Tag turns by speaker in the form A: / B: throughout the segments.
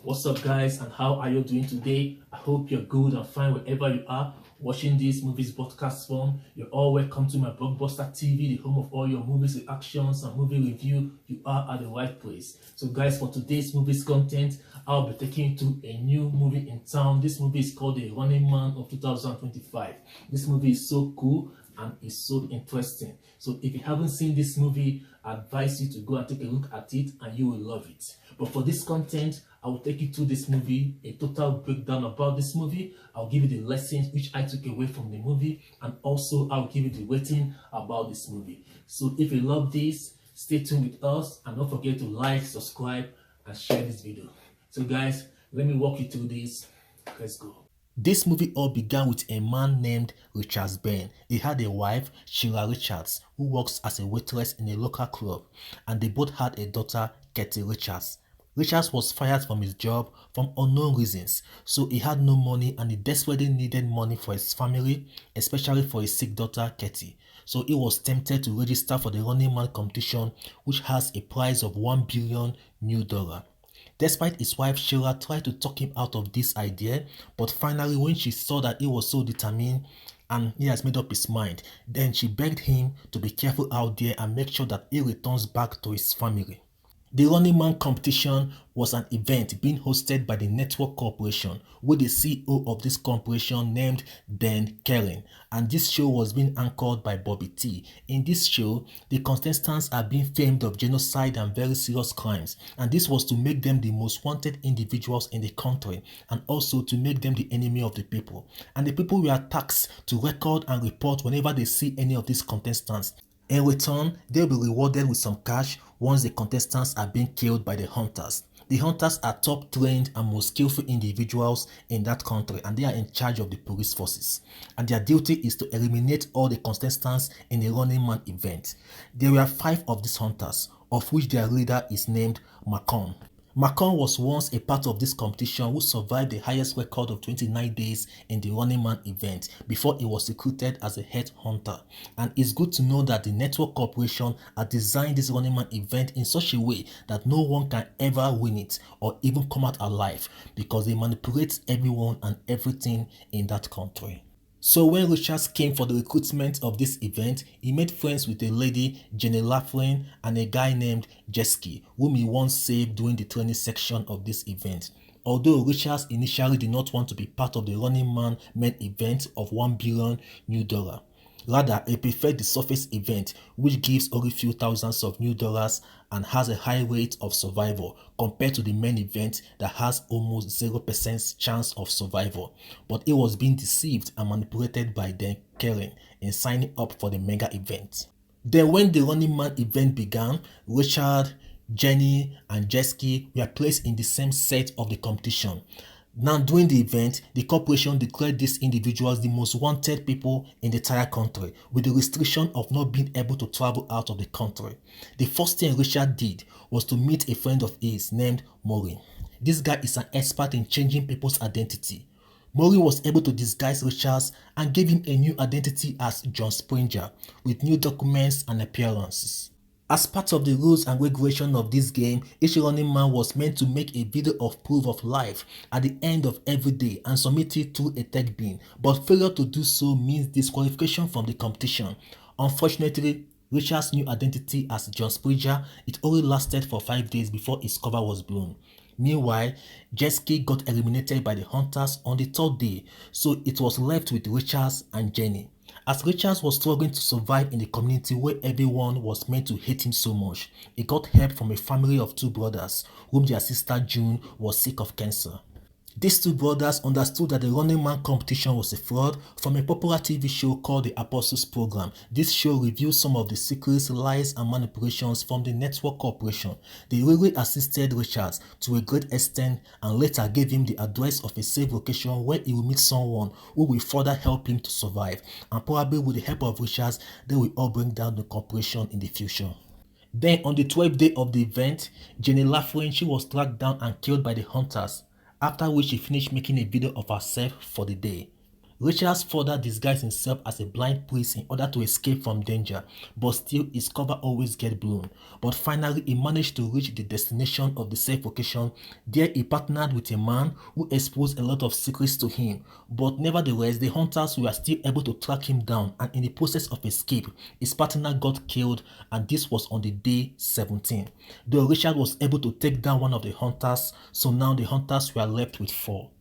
A: What's up, guys, and how are you doing today? I hope you're good and fine wherever you are watching this movies podcast from. You're all welcome to my Blockbuster TV, the home of all your movies, reactions, and movie review. You are at the right place. So, guys, for today's movies content, I'll be taking you to a new movie in town. This movie is called The Running Man of 2025. This movie is so cool and it's so interesting. So if you haven't seen this movie, I advise you to go and take a look at it and you will love it. But for this content, I will take you to this movie, a total breakdown about this movie. I'll give you the lessons which I took away from the movie, and also I'll give you the rating about this movie. So if you love this, stay tuned with us and don't forget to like, subscribe, and share this video. So guys, let me walk you through this. Let's go. This movie all began with a man named Richard Ben. He had a wife, Sheila Richards, who works as a waitress in a local club, and they both had a daughter, Katie Richards. Richards was fired from his job for unknown reasons, so he had no money and he desperately needed money for his family, especially for his sick daughter, Katie. So he was tempted to register for the Running Man competition, which has a prize of $1 billion. Despite his wife Sheila tried to talk him out of this idea, but finally when she saw that he was so determined and he has made up his mind, then she begged him to be careful out there and make sure that he returns back to his family. The Running Man competition was an event being hosted by the Network Corporation, with the CEO of this corporation named Dan Kellen, and this show was being anchored by Bobby T. In this show, the contestants are being famed of genocide and very serious crimes, and this was to make them the most wanted individuals in the country and also to make them the enemy of the people. And the people were tasked to record and report whenever they see any of these contestants. In return, they'll be rewarded with some cash once the contestants are being killed by the hunters. The hunters are top trained and most skillful individuals in that country, and they are in charge of the police forces. And their duty is to eliminate all the contestants in the Running Man event. There were 5 of these hunters, of which their leader is named Macon. Macon was once a part of this competition who survived the highest record of 29 days in the Running Man event before he was recruited as a head hunter. And it's good to know that the Network Corporation had designed this Running Man event in such a way that no one can ever win it or even come out alive, because they manipulate everyone and everything in that country. So when Richards came for the recruitment of this event, he made friends with a lady, Jenny Laughlin, and a guy named Jesky, whom he once saved during the training section of this event. Although Richards initially did not want to be part of the Running Man main event of $1 billion. Rather, he preferred the surface event, which gives only few thousands of new dollars and has a high rate of survival compared to the main event that has almost 0% chance of survival. But he was being deceived and manipulated by Dan Kellen in signing up for the mega event. Then when the Running Man event began, Richard, Jenny, and Jesky were placed in the same set of the competition. Now, during the event, the corporation declared these individuals the most wanted people in the entire country, with the restriction of not being able to travel out of the country. The first thing Richard did was to meet a friend of his named Maureen. This guy is an expert in changing people's identity. Maureen was able to disguise Richards and gave him a new identity as John Springer, with new documents and appearances. As part of the rules and regulation of this game, each Running Man was meant to make a video of proof of life at the end of every day and submit it to a tech bin, but failure to do so means disqualification from the competition. Unfortunately, Richard's new identity as John Springer, it only lasted for 5 days before his cover was blown. Meanwhile, Jesky got eliminated by the hunters on the 3rd day, so it was left with Richards and Jenny. As Richards was struggling to survive in the community where everyone was meant to hate him so much, he got help from a family of 2 brothers, whom their sister June was sick of cancer. These 2 brothers understood that the Running Man competition was a fraud from a popular TV show called The Apostles Program. This show revealed some of the secrets, lies, and manipulations from the Network Corporation. They really assisted Richards to a great extent and later gave him the address of a safe location where he will meet someone who will further help him to survive. And probably with the help of Richards, they will all bring down the corporation in the future. Then on the 12th day of the event, Jenny Laughlin, she was tracked down and killed by the hunters, after which she finished making a video of herself for the day. Richard further disguised himself as a blind priest in order to escape from danger, but still his cover always get blown. But finally he managed to reach the destination of the safe location. There he partnered with a man who exposed a lot of secrets to him, but nevertheless the hunters were still able to track him down, and in the process of escape his partner got killed, and this was on the day 17. Though Richard was able to take down one of the hunters, so now the hunters were left with 4.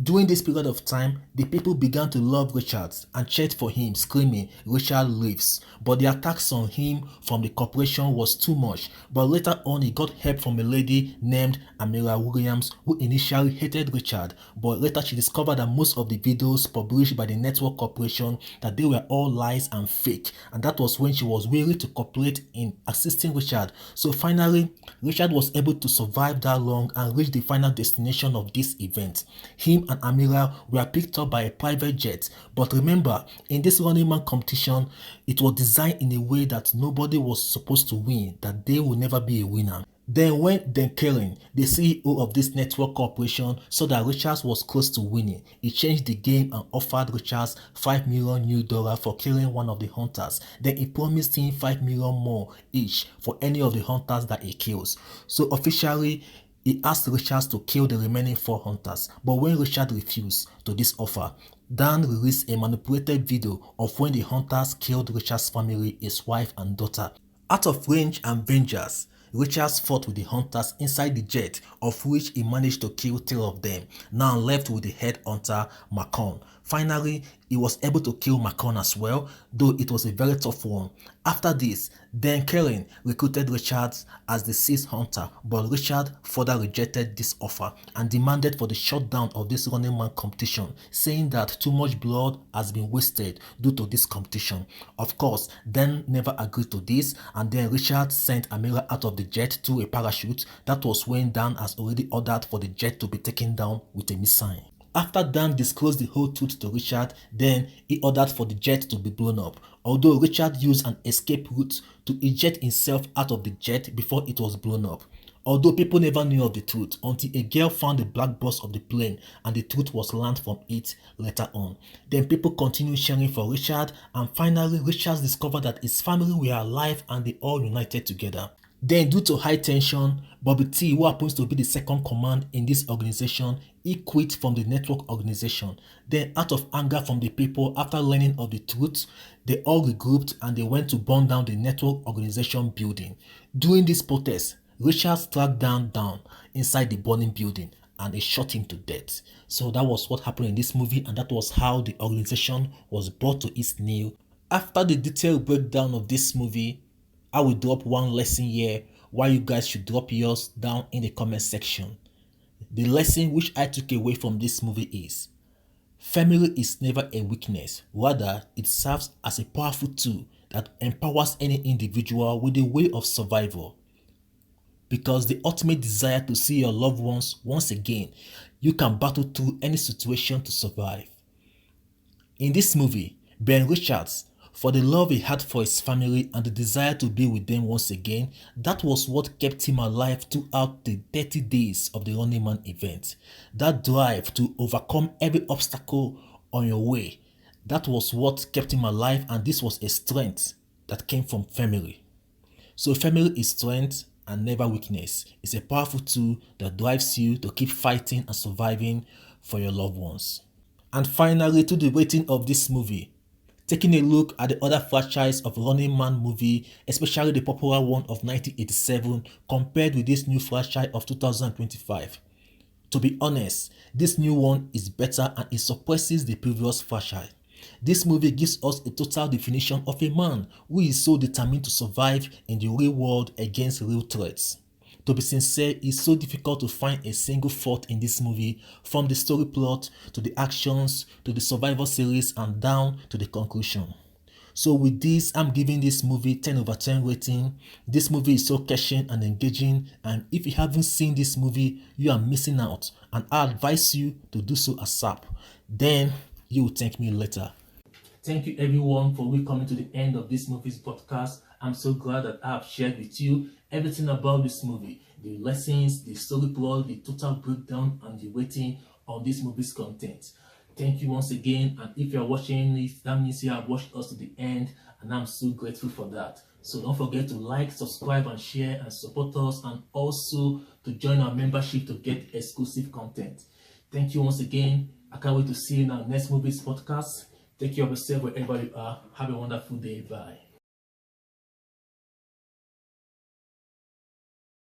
A: During this period of time, the people began to love Richard and cheered for him, screaming, "Richard lives." But the attacks on him from the corporation was too much. But later on, he got help from a lady named Amira Williams, who initially hated Richard. But later she discovered that most of the videos published by the network corporation, that they were all lies and fake. And that was when she was willing to cooperate in assisting Richard. So finally, Richard was able to survive that long and reach the final destination of this event. Him and Amira were picked up by a private jet. But remember, in this Running Man competition, it was designed in a way that nobody was supposed to win, that they will never be a winner. Then when Dan Kellen, the CEO of this network corporation, saw that Richards was close to winning, he changed the game and offered Richards $5 million for killing one of the hunters. Then he promised him $5 million more each for any of the hunters that he kills. So officially, he asked Richards to kill the remaining 4 hunters, but when Richard refused to this offer, Dan released a manipulated video of when the hunters killed Richard's family, his wife and daughter. Out of rage and vengeance, Richards fought with the hunters inside the jet, of which he managed to kill 3 of them, now left with the head hunter, Macon. Finally, he was able to kill Macon as well, though it was a very tough one. After this, Dan Kellen recruited Richards as the 6th hunter, but Richard further rejected this offer and demanded for the shutdown of this Running Man competition, saying that too much blood has been wasted due to this competition. Of course, Dan never agreed to this, and then Richard sent Amira out of the jet to a parachute. That was when Dan has already ordered for the jet to be taken down with a missile. After Dan disclosed the whole truth to Richard, then he ordered for the jet to be blown up, although Richard used an escape route to eject himself out of the jet before it was blown up. Although people never knew of the truth until a girl found the black box of the plane and the truth was learned from it later on. Then people continued cheering for Richard, and finally Richard discovered that his family were alive and they all united together. Then, due to high tension, Bobby T, who happens to be the second command in this organization, he quit from the network organization. Then, out of anger from the people after learning of the truth, they all regrouped and they went to burn down the network organization building. During this protest, Richard tracked down inside the burning building and they shot him to death. So that was what happened in this movie, and that was how the organization was brought to its kneel. After the detailed breakdown of this movie, I will drop one lesson here while you guys should drop yours down in the comment section. The lesson which I took away from this movie is: family is never a weakness, rather it serves as a powerful tool that empowers any individual with a way of survival. Because the ultimate desire to see your loved ones once again, you can battle through any situation to survive. In this movie, Ben Richards, for the love he had for his family and the desire to be with them once again, that was what kept him alive throughout the 30 days of the Running Man event. That drive to overcome every obstacle on your way, that was what kept him alive, and this was a strength that came from family. So family is strength and never weakness. It's a powerful tool that drives you to keep fighting and surviving for your loved ones. And finally, to the rating of this movie. Taking a look at the other franchise of Running Man movie, especially the popular one of 1987 compared with this new franchise of 2025. To be honest, this new one is better and it suppresses the previous franchise. This movie gives us a total definition of a man who is so determined to survive in the real world against real threats. To be sincere, it's so difficult to find a single fault in this movie, from the story plot, to the actions, to the survival series, and down to the conclusion. So with this, I'm giving this movie 10/10 rating. This movie is so catching and engaging, and if you haven't seen this movie, you are missing out, and I advise you to do so ASAP. Then you will thank me later. Thank you everyone for coming to the end of this movie's podcast. I'm so glad that I have shared with you everything about this movie, the lessons, the story plot, the total breakdown, and the rating on this movie's content. Thank you once again, and if you're watching this, that means you have watched us to the end, and I'm so grateful for that. So don't forget to like, subscribe, and share, and support us, and also to join our membership to get exclusive content. Thank you once again. I can't wait to see you in our next movies podcast. Take care of yourself wherever you are. Have a wonderful day. Bye.